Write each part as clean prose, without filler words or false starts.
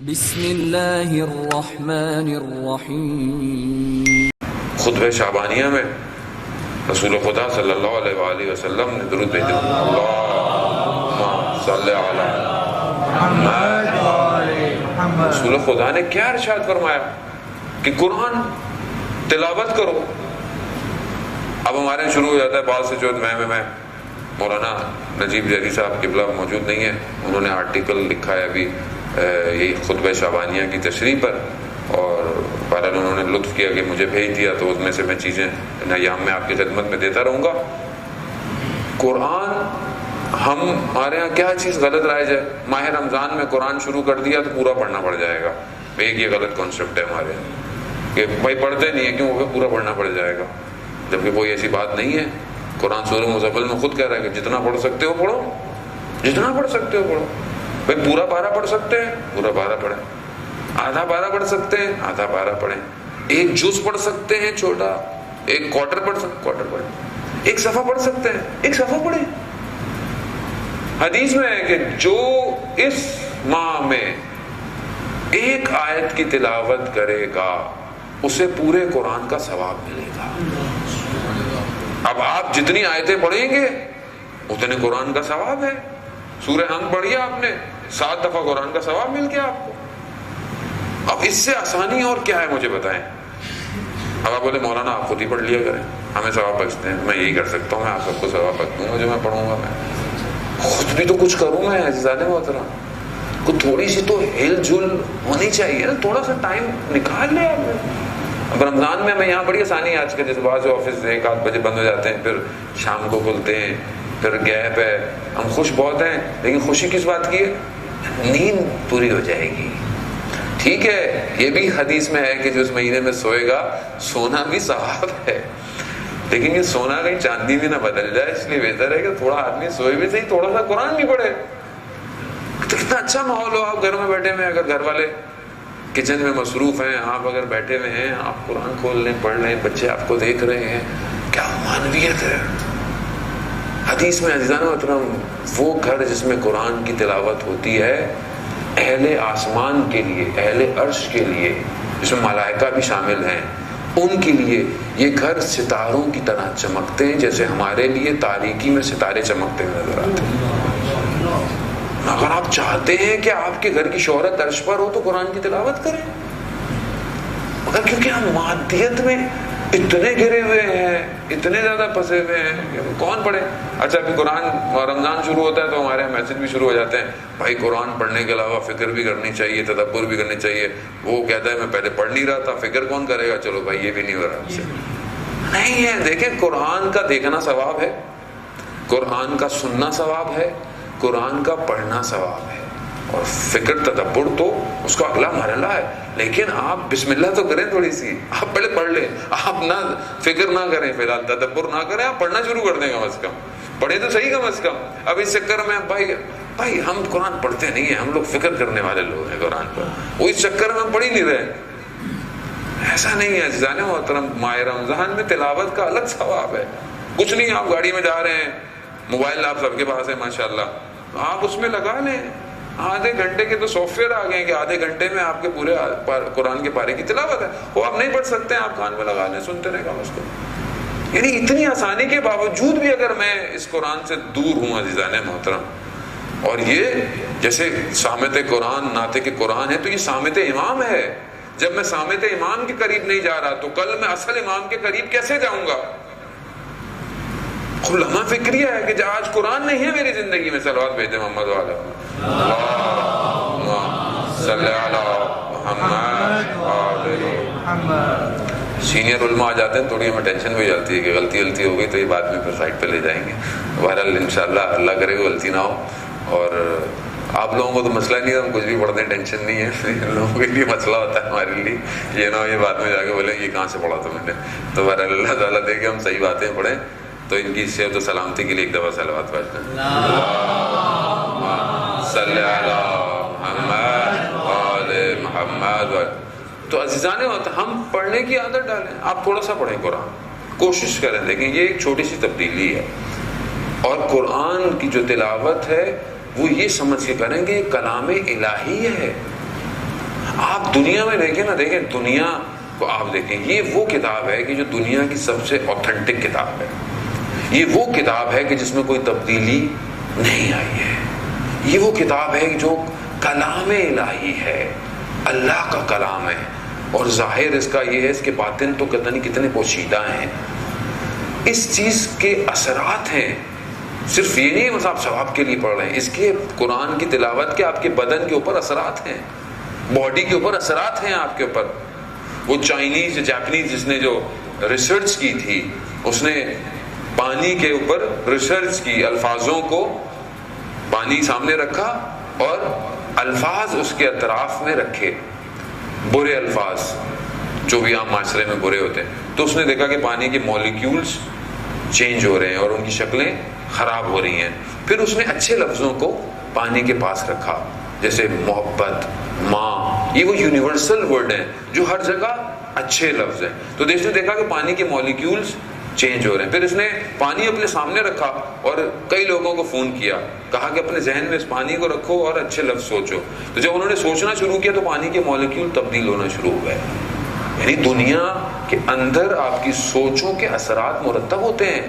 بسم اللہ الرحمن الرحیم۔ خطبہ شعبانیہ میں رسول خدا صلی اللہ علیہ وآلہ وسلم نے درود بھیجا، اللہم صلی علی محمد۔ رسول خدا نے کیا ارشاد فرمایا کہ قرآن تلاوت کرو۔ اب ہمارے شروع ہو جاتا ہے بعض سے جو میں مولانا نجیب جہری صاحب قبلہ موجود نہیں ہے، انہوں نے آرٹیکل لکھا ہے ابھی یہی خطبہ شعبانیہ کی تشریح پر، اور بہرحال انہوں نے لطف کیا کہ مجھے بھیج دیا، تو اس میں سے میں چیزیں ایام میں آپ کی خدمت میں دیتا رہوں گا۔ قرآن ہمارے ہاں کیا چیز غلط رائج ہے؟ ماہ رمضان میں قرآن شروع کر دیا تو پورا پڑھنا پڑ جائے گا، ایک یہ غلط کانسیپٹ ہے ہمارے یہاں کہ بھائی پڑھتے نہیں ہیں کیوں وہ پورا پڑھنا پڑ جائے گا، جبکہ کوئی ایسی بات نہیں ہے۔ قرآن سورہ مزمل میں خود کہہ رہا ہے کہ جتنا پڑھ سکتے ہو پڑھو، جتنا پڑھ سکتے ہو پڑھو۔ بھائی پورا پارہ پڑھ سکتے ہیں پورا پارہ پڑھیں، آدھا پارہ پڑھ سکتے ہیں آدھا پارہ پڑھیں، ایک جز پڑھ سکتے ہیں چھوٹا، ایک کوارٹر پڑھ سکتے کوارٹر پڑھیں، ایک صفحہ پڑھ سکتے ہیں ایک صفحہ پڑھیں۔ حدیث میں ہے کہ جو اس ماہ میں ایک آیت کی تلاوت کرے گا اسے پورے قرآن کا ثواب ملے گا۔ اب آپ جتنی آیتیں پڑھیں گے اتنے قرآن کا ثواب ہے۔ سورہ حمد پڑھیے آپ نے 7 دفعہ قرآن کا ثواب مل گیا آپ کو۔ اب اس سے آسانی اور کیا ہے مجھے بتائیں؟ اب آپ بولے مولانا آپ خود ہی پڑھ لیا کریں، ہمیں ثواب بخشتے ہیں۔ میں یہی کر سکتا ہوں، میں آپ سب کو ثواب بخش دوں گا جو میں پڑھوں گا۔ میں خود بھی تو کچھ کروں میں عزیزان محترم، کو تھوڑی سی تو ہل جل ہونی چاہیے نا، تھوڑا سا ٹائم نکال لیں آپ۔ اب رمضان میں یہاں بڑی آسانی ہے آج کل، جیسے بعض آفس 1-8 بجے بند ہو جاتے ہیں، پھر شام کو کھلتے ہیں، پھر گیپ ہے، ہم خوش بہت ہیں، لیکن خوشی کس بات کی ہے؟ نیند پوری ہو جائے گی۔ ٹھیک ہے، یہ بھی حدیث میں ہے کہ جو اس مہینے میں سوئے گا سونا بھی ثواب ہے، لیکن یہ سونا کہیں چاندی بھی نہ بدل جائے، اس لیے بہتر ہے کہ تھوڑا آدمی سوئے بھی صحیح، تھوڑا سا قرآن بھی پڑھے۔ تو کتنا اچھا ماحول ہو، آپ گھر میں بیٹھے ہوئے، اگر گھر والے کچن میں مصروف ہیں، آپ اگر بیٹھے ہوئے ہیں، آپ قرآن کھول لیں پڑھ لیں، بچے آپ کو دیکھ رہے ہیں، کیا معنویت ہے۔ حدیث میں عزیزان محترم وہ گھر جس میں قرآن کی تلاوت ہوتی ہے اہل آسمان کے لیے، اہل عرش کے لیے، جس میں ملائکہ بھی شامل ہیں، ان کے لیے یہ گھر ستاروں کی طرح چمکتے ہیں، جیسے ہمارے لیے تاریکی میں ستارے چمکتے ہوئے نظر آتے ہیں۔ اگر آپ چاہتے ہیں کہ آپ کے گھر کی شہرت عرش پر ہو تو قرآن کی تلاوت کریں، مگر کیونکہ ہم مادیت میں اتنے گرے ہوئے ہیں، اتنے زیادہ پھنسے ہوئے ہیں کہ کون پڑھے۔ اچھا ابھی قرآن رمضان شروع ہوتا ہے تو ہمارے یہاں میسج بھی شروع ہو جاتے ہیں، بھائی قرآن پڑھنے کے علاوہ فکر بھی کرنی چاہیے، تدبر بھی کرنی چاہیے۔ وہ کہتا ہے میں پہلے پڑھ نہیں رہا تھا، فکر کون کرے گا؟ چلو بھائی یہ بھی نہیں ہو رہا آپ سے۔ نہیں ہے، دیکھیں قرآن کا دیکھنا ثواب ہے، قرآن کا سننا ثواب ہے، قرآن کا پڑھنا ثواب ہے، اور فکر تدبر تو اس کا اگلا مرحلہ ہے۔ لیکن آپ بسم اللہ تو کریں تھوڑی سی، آپ پہلے پڑھ لیں، آپ نہ فکر نہ کریں، فی الحال تدبر نہ کریں، آپ پڑھنا شروع کر دیں کم از کم، پڑھیں تو صحیح کم از کم۔ اب اس چکر میں بھائی ہم قرآن پڑھتے نہیں ہیں، ہم لوگ فکر کرنے والے لوگ ہیں قرآن پر، وہ اس چکر میں ہم پڑھ ہی نہیں رہے۔ ایسا نہیں ہے عزیزان محترم، ماہ رمضان میں تلاوت کا الگ ثواب ہے۔ کچھ نہیں، آپ گاڑی میں جا رہے ہیں، موبائل آپ سب کے پاس ہے ماشاءاللہ، آپ اس میں لگا لیں، آدھے گھنٹے کے تو سافٹ ویئر آ گئے ہیں کہ آدھے گھنٹے میں آپ کے پورے قرآن کے پارے کی تلاوت ہے۔ وہ آپ نہیں پڑھ سکتے ہیں، آپ کان میں لگا لیں، سنتے رہیں کم از کم۔ یعنی اتنی آسانی کے باوجود بھی اگر میں اس قرآن سے دور ہوں عزیزان محترم، اور یہ جیسے سامت قرآن ناطق قرآن ہے تو یہ سامت امام ہے، جب میں سامت امام کے قریب نہیں جا رہا تو کل میں اصل امام کے قریب کیسے جاؤں گا؟ لمحہ فکریہ ہے کہ آج قرآن نہیں ہے میری زندگی میں، صلوات بھیجیں محمد والا، اللہم صلی علی محمد۔ سینئر علماء آ جاتے ہیں، تھوڑی ہمیں ٹینشن بھی جاتی ہے کہ غلطی ہو گئی تو یہ بعد میں پھر سائٹ پہ لے جائیں گے۔ بہرحال انشاءاللہ اللہ کرے گا غلطی نہ ہو، اور آپ لوگوں کو تو مسئلہ نہیں ہے، ہم کچھ بھی پڑھتے ہیں ٹینشن نہیں ہے، لوگوں کے لیے مسئلہ ہوتا ہے ہمارے لیے، یہ نہ ہو یہ بعد میں جا کے بولیں یہ کہاں سے پڑھا تھا میں نے۔ تو بہرحال اللہ تعالیٰ دے کہ ہم صحیح باتیں پڑھیں، تو ان کی صحت و سلامتی کے لیے ایک دفعہ صلوات پڑھتے ہیں، اللہم صلی علی محمد وآل محمد۔ تو عزیزان ہم پڑھنے کی عادت ڈالیں، آپ تھوڑا سا پڑھیں قرآن، کوشش کریں، دیکھیں یہ ایک چھوٹی سی تبدیلی ہے، اور قرآن کی جو تلاوت ہے وہ یہ سمجھ کے کریں گے یہ کلام الہی ہے، دنیا میں دیکھیں نا، دیکھیں دنیا کو آپ دیکھیں، یہ وہ کتاب ہے کہ جو دنیا کی سب سے اوتھینٹک کتاب ہے. یہ وہ کتاب ہے کہ جس میں کوئی تبدیلی نہیں آئی ہے. یہ وہ کتاب ہے جو کلام الہی ہے، اللہ کا کلام ہے، اور ظاہر اس کا یہ ہے، اس کے باطن تو کتنے پوشیدہ ہیں. اس چیز کے اثرات ہیں. صرف یہ نہیں بس آپ ثواب کے لیے پڑھ رہے ہیں، اس کے قرآن کی تلاوت کے آپ کے بدن کے اوپر اثرات ہیں، باڈی کے اوپر اثرات ہیں آپ کے اوپر. وہ چائنیز جاپنیز جس نے جو ریسرچ کی تھی، اس نے پانی کے اوپر ریسرچ کی، الفاظوں کو پانی سامنے رکھا اور الفاظ اس کے اطراف میں رکھے، برے الفاظ جو بھی عام معاشرے میں برے ہوتے ہیں. تو اس نے دیکھا کہ پانی کے مولیکیولز چینج ہو رہے ہیں اور ان کی شکلیں خراب ہو رہی ہیں. پھر اس نے اچھے لفظوں کو پانی کے پاس رکھا، جیسے محبت، ماں، یہ وہ یونیورسل ورڈ ہیں جو ہر جگہ اچھے لفظ ہیں. تو اس نے دیکھا کہ پانی کے مولیکیولز چینج ہو رہے ہیں. پھر اس نے پانی اپنے سامنے رکھا اور کئی لوگوں کو فون کیا، کہا کہ اپنے ذہن میں اس پانی کو رکھو اور اچھے لفظ سوچو. تو جب انہوں نے سوچنا شروع کیا تو پانی کے مولیکیول تبدیل ہونا شروع ہو گئے. یعنی دنیا کے اندر آپ کی سوچوں کے اثرات مرتب ہوتے ہیں.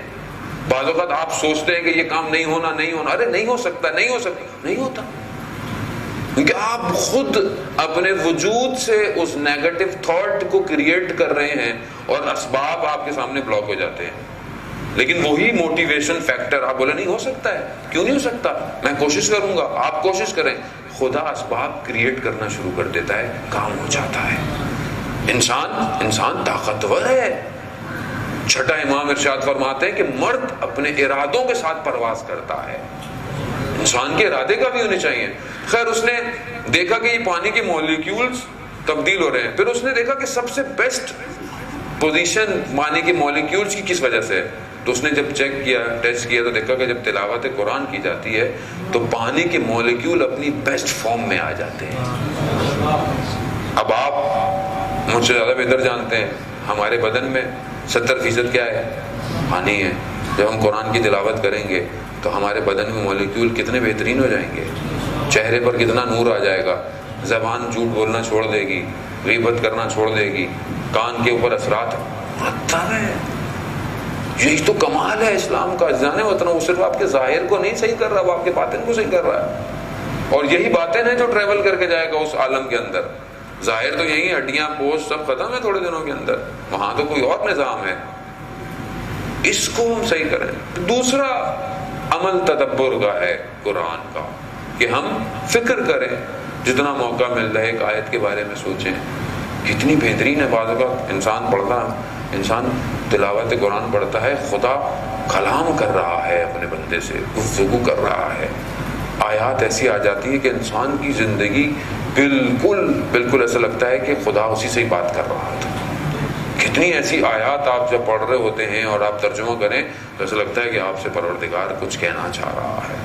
بعض اوقات آپ سوچتے ہیں کہ یہ کام نہیں ہونا، ارے نہیں ہو سکتا، نہیں ہوتا، کیونکہ آپ خود اپنے وجود سے اس نیگیٹو تھاٹ کو کریٹ کر رہے ہیں اور اسباب آپ کے سامنے بلاک ہو جاتے ہیں. لیکن وہی موٹیویشن فیکٹر، آپ بولے نہیں ہو سکتا ہے، کیوں نہیں ہو سکتا، میں کوشش کروں گا، آپ کوشش کریں، خدا اسباب کریٹ کرنا شروع کر دیتا ہے، کام ہو جاتا ہے. انسان طاقتور ہے. چھٹا امام ارشاد فرماتے ہیں کہ مرد اپنے ارادوں کے ساتھ پرواز کرتا ہے. انسان کے ارادے کا بھی ہونے چاہیے. خیر اس نے دیکھا کہ یہ پانی کے مولیکیولز تبدیل ہو رہے ہیں. پھر اس نے دیکھا کہ سب سے بیسٹ پوزیشن پانی کے مولیکیولز کی کس وجہ سے ہے. تو اس نے جب چیک کیا، ٹیسٹ کیا، تو دیکھا کہ جب تلاوت قرآن کی جاتی ہے تو پانی کے مولیکیول اپنی بیسٹ فارم میں آ جاتے ہیں. اب آپ مجھ سے زیادہ بہتر جانتے ہیں ہمارے بدن میں 70% کیا ہے؟ پانی ہے. جب ہم قرآن کی تلاوت کریں گے تو ہمارے بدن میں مولیکیول کتنے بہترین ہو جائیں گے، چہرے پر کتنا نور آ جائے گا، زبان جھوٹ بولنا چھوڑ دے گی، غیبت کرنا چھوڑ دے گی، کان کے اوپر اثرات مرتب ہے. یہی تو کمال ہے اسلام کا. جانے وطن وہ صرف آپ کے ظاہر کو نہیں صحیح کر رہا، وہ آپ کے باطن کو صحیح کر رہا ہے. اور یہی باتیں ہیں جو ٹریول کر کے جائے گا اس عالم کے اندر. ظاہر تو یہی ہڈیاں پوسٹ سب ختم ہے تھوڑے دنوں کے اندر، وہاں تو کوئی اور نظام ہے. اس کو ہم صحیح کریں. دوسرا عمل تدبر کا ہے قرآن کا، کہ ہم فکر کریں، جتنا موقع ملتا ہے ایک آیت کے بارے میں سوچیں. کتنی بہترین ہے. بعض اوقات انسان تلاوت قرآن پڑھتا ہے، خدا کلام کر رہا ہے، اپنے بندے سے گفتگو کر رہا ہے. آیات ایسی آ جاتی ہے کہ انسان کی زندگی بالکل ایسا لگتا ہے کہ خدا اسی سے ہی بات کر رہا تھا. کتنی ایسی آیات آپ جب پڑھ رہے ہوتے ہیں اور آپ ترجمہ کریں تو ایسا لگتا ہے کہ آپ سے پروردگار کچھ کہنا چاہ رہا ہے.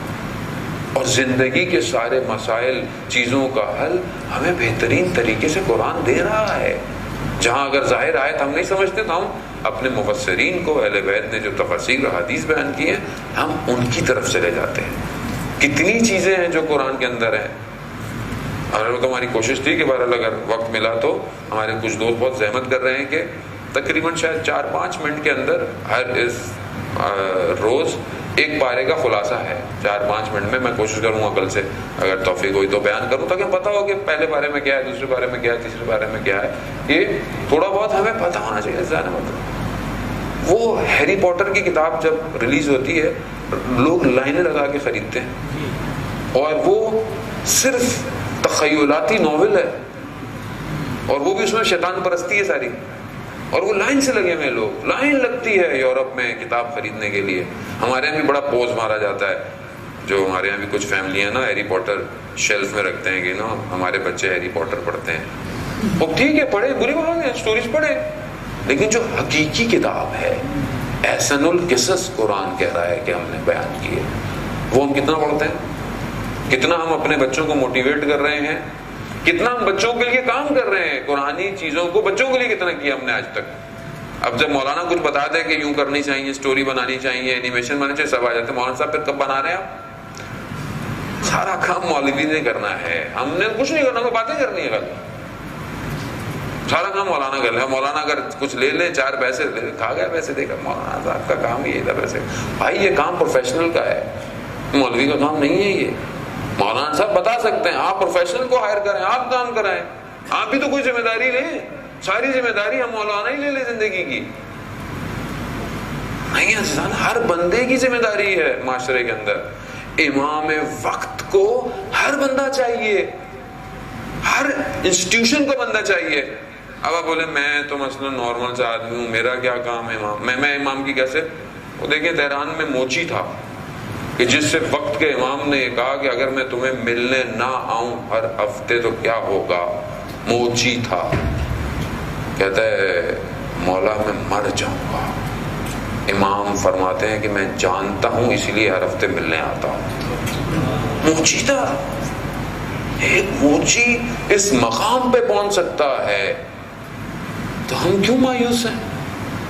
اور زندگی کے سارے مسائل، چیزوں کا حل ہمیں بہترین طریقے سے قرآن دے رہا ہے. جہاں اگر ظاہر آیت ہم نہیں سمجھتے تو ہم اپنے مفسرین کو، اہل بیت نے جو تفاسیر حدیث بیان کی ہیں، ہم ان کی طرف چلے جاتے ہیں. کتنی چیزیں ہیں جو قرآن کے اندر ہیں. اور ہماری کوشش تھی کہ بہرحال اگر وقت ملا تو ہمارے کچھ دوست بہت زحمت کر رہے ہیں کہ تقریباً شاید 4-5 منٹ کے اندر ہر روز ایک پارے کا خلاصہ ہے. 4-5 منٹ میں کوشش کروں گا کل سے اگر توفیق ہوئی تو بیان کروں، تاکہ پتہ ہو کہ پہلے پارے میں کیا ہے، دوسرے پارے میں کیا ہے، تیسرے پارے میں کیا ہے. یہ تھوڑا بہت ہمیں پتہ ہونا چاہیے. ظاہر مطلب وہ ہیری پوٹر کی کتاب جب ریلیز ہوتی ہے لوگ لائنیں لگا کے خریدتے ہیں، اور وہ صرف تخیلاتی ناول ہے، اور وہ بھی اس میں شیطان پرستی ہے ساری، اور وہ لائن سے لگے ہوئے لوگ. لائن لگتی ہے یورپ میں کتاب خریدنے کے لیے. ہمارے یہاں بھی بڑا پوز مارا جاتا ہے. جو ہمارے یہاں بھی کچھ فیملی ہیں نا ہیری پوٹر شیلف میں رکھتے ہیں کہ نا ہمارے بچے ہیری پوٹر پڑھتے ہیں. وہ ٹھیک ہے، پڑھے، بری بات نہیں، اسٹوریز پڑھے، لیکن جو حقیقی کتاب ہے، احسن القصص قرآن کہہ رہا ہے کہ ہم نے بیان کی ہے، وہ ہم کتنا پڑھتے ہیں؟ کتنا ہم اپنے بچوں کو موٹیویٹ کر رہے ہیں؟ کتنا ہم بچوں کے لیے کام کر رہے ہیں؟ قرآنی چیزوں کو بچوں کے لیے کتنا کیا ہم نے آج تک؟ اب جب مولانا کچھ بتا دے کہ یوں کرنی چاہیے، اسٹوری بنانی چاہیے، اینیمیشن بنانی چاہیے، سب آ جاتے ہیں. مولانا صاحب پھر کب بنا رہے ہیں آپ؟ سارا کام مولوی نے کرنا ہے، ہم نے کچھ نہیں کرنا، باتیں کرنی ہے. سارا کام مولانا کر لے. مولانا اگر کچھ لے لے 4 پیسے لے لے, کھا گیا پیسے دے کر, مولانا صاحب کا کام یہ تھا پیسے. بھائی یہ کام پروفیشنل کا ہے, مولوی کا کام نہیں ہے یہ. مولانا صاحب بتا سکتے ہیں, آپ پروفیشنل کو ہائر کریں, آپ کام کرائیں, آپ بھی تو کوئی ذمہ داری لیں. ساری ذمہ داری ہم مولانا ہی لے لے زندگی کی. نہیں عزیزان, ہر بندے کی ذمہ داری ہے معاشرے کے اندر. امام وقت کو ہر بندہ چاہیے, ہر انسٹیٹیوشن کو بندہ چاہیے. اب آپ بولے میں تو مثلا نارمل سا آدمی ہوں, میرا کیا کام ہے امام, میں امام کی کیسے. وہ دیکھیں تہران میں موچی تھا کہ جس سے وقت کے امام نے یہ کہا کہ اگر میں تمہیں ملنے نہ آؤں ہر ہفتے تو کیا ہوگا. موچی تھا, کہتا ہے مولا میں مر جاؤں گا. امام فرماتے ہیں کہ میں جانتا ہوں اسی لیے ہر ہفتے ملنے آتا ہوں. موچی تھا. ایک موچی اس مقام پہ پہنچ سکتا ہے تو ہم کیوں مایوس ہیں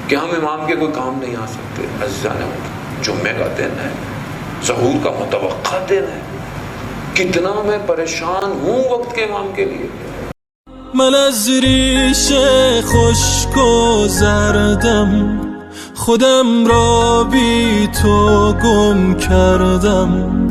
کہ ہم امام کے کوئی کام نہیں آ سکتے. عزیزان, جمعے کا دن ہے, ظہور کا متوقع دن ہے, کتنا میں پریشان ہوں وقت کے امام کے لیے. من از ریش خشک و زردم خودم را بی تو گم کردم.